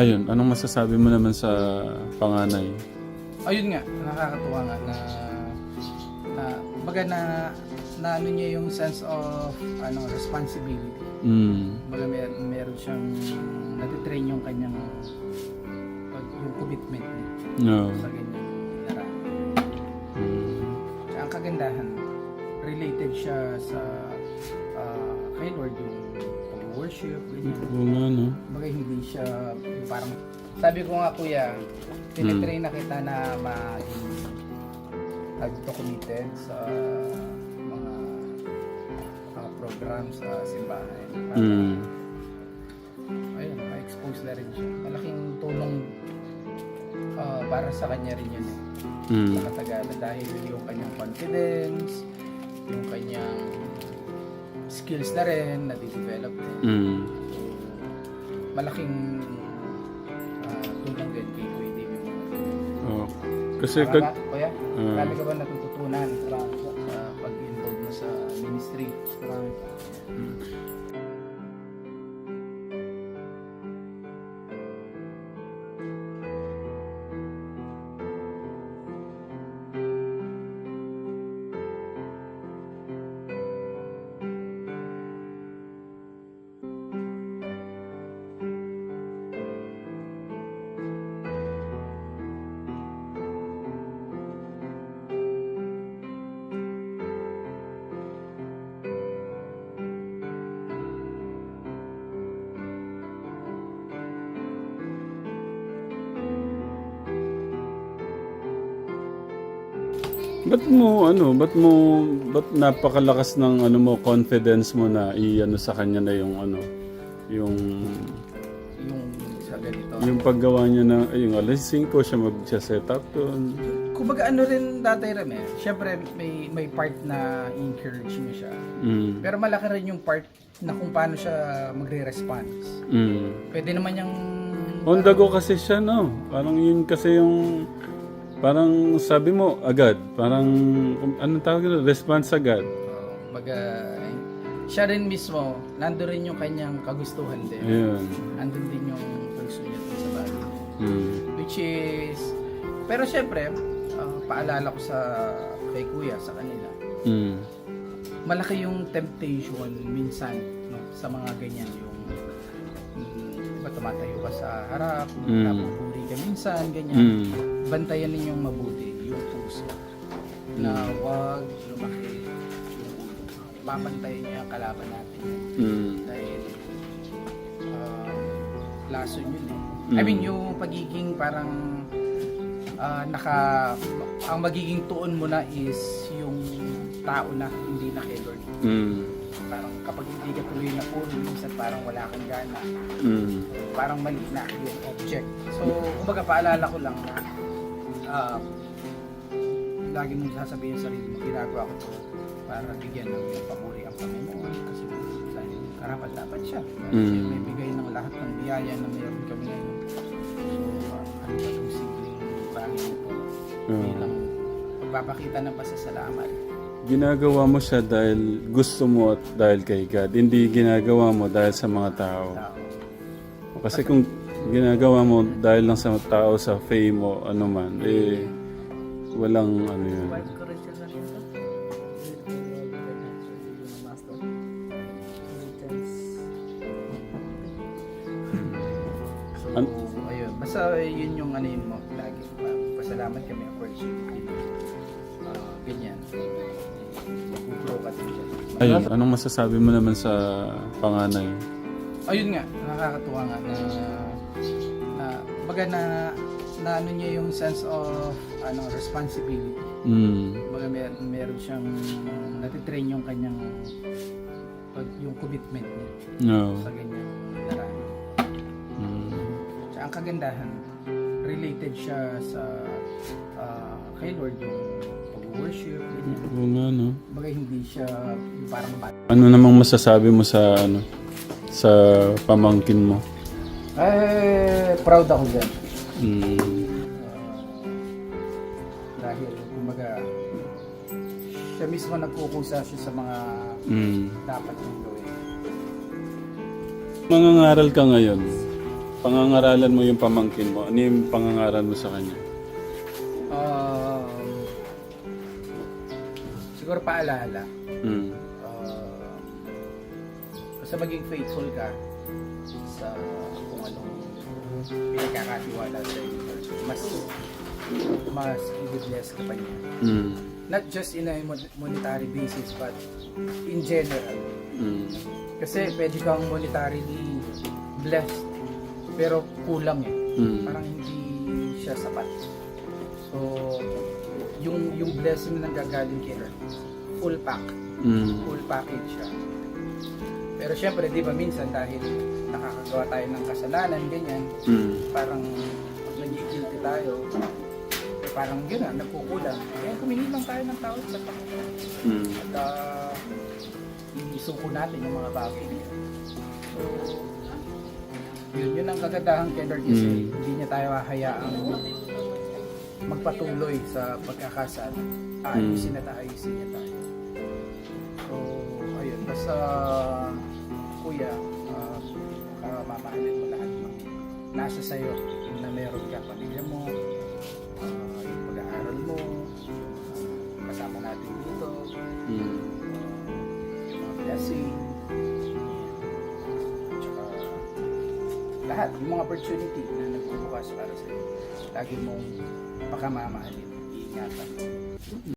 Ayun, anong masasabi mo naman sa panganay? Ayun nga, nakakatuwa nga na ano niya yung sense of responsibility. Kumbaga meron siyang natitrain yung kanyang yung commitment niya No. sa ganyan naraan. Ang kagandahan, related siya sa kay Lord, yung pag-worship, ganyan. Oo nga, no? Kumbaga hindi siya yung parang, sabi ko nga kuya, tinitrain na kita na maging committed sa mga program sa simbahan. Ayun, ma-expose na rin siya. Malaking tulong para sa kanya rin yun sa katagalan, dahil yung kanyang confidence, yung kanyang skills na rin na di-develop din. So, malaking tulong din kay Kuya David. Oh. Kasi Tama ba, Kuya? Marami ka ba natututunan sa pag-involve mo sa ministry? Marami. ba't napakalakas ng confidence mo na sa kanya na yung yung Yung sa ganito. yung paggawa niya na yung alas 5 siya mag-set up doon. Kumbaga ano rin Tatay Ram syempre may part na encourage mo siya. Pero malaki rin yung part na kung paano siya magre-response. Pwede naman yung On the go kasi siya, no? Parang yun kasi yung parang sabi mo agad, parang anong tawag nila, response agad. Siya rin mismo, nandun rin yung kanyang kagustuhan din. Ayun. Nandun din yung puso niya sa bagay. Which is, pero syempre, paalala ko kay Kuya, sa kanila, malaki yung temptation minsan, no, sa mga ganyan, yung diba tumatayo ka sa harap, napupuri ka minsan, ganyan. Bantayan ninyong mabuti yung puso na wag lumaki yung ulo. Papantayin niyo ang kalaban natin. Dahil lason yun I mean, yung pagiging parang ang magiging tuon mo na is yung tao na hindi na kay Lord. Parang kapag hindi ka tuloy na puro, minsan parang wala kang gana. Parang mali na yung object. So, kumbaga paalala ko lang na lagi mong sasabihin sa sarili mo, ginagawa ko to para bigyan ng papuri ang Panginoon kasi dahil karapat dapat siya. Siya may bigay ng lahat ng biyaya na mayroon kami ngayon. So, ano ba itong simpleng bagay ito bilang pagpapakita ng pasasalamat. Ginagawa mo siya dahil gusto mo at dahil kay God. Hindi ginagawa mo dahil sa mga tao. Kasi kung ginagawa mo dahil lang sa tao, sa fame o ano man, walang yun. So, ayun. Basta yun yung yun mo lagi. Pasalamat kami, of course. Ganyan. Mag-grow ka din siya. Ayun, anong masasabi mo naman sa panganay? Ayun nga, nakakatuwa nga na ano niya yung sense of responsibility. Kumbaga meron siyang natitrain yung kanyang yung commitment niya sa ganyan naraan. Ang kagandahan, related siya sa kay Lord, yung pag-worship, ganyan. Oo nga, no? Kumbaga hindi siya parang bad. Ano namang masasabi mo sa sa pamangkin mo? Proud ako dyan. Dahil, kumbaga, siya mismo nagkukusa siya sa mga dapat niyang gawin. Mangangaral ka ngayon. pangangaralan mo yung pamangkin mo, ano yung pangangaral mo sa kanya? Siguro paalala. Mm. Basta maging faithful ka sa kung anong pinagkakatiwala sa iyo. Mas i-bless ka pa niya. Mm. Not just in a monetary basis, but in general. Mm. Kasi pwede kang monetarily blessed, pero kulang eh. Mm. Parang hindi siya sapat. So, yung blessing na gagaling kay Lord, full pack. Mm. Full package siya. Pero syempre, di ba minsan dahil nakakagawa tayo ng kasalanan, ganyan, Mm. parang pag nag-guilty tayo, eh, parang yun na, nagkukulang. Kaya humingi lang tayo ng tawad sa Panginoon. Mm. At isuko natin yung mga bagay niya. So, yun ang kagandahan kay Lord kasi hindi niya tayo hahayaang magpatuloy sa pagkakasala. Ayusin at ayusin niya tayo. So, ayun. Basta, kuya, mamahalin mo lahat ng nasa sayo na meron ka, pamilya mo, yung pag-aaral mo, kasama natin dito, Mm. yung mga blessing, tsaka lahat, yung mga opportunity na nagbubukas para sa'yo. Lagi mong pakamamahalin, iingatan.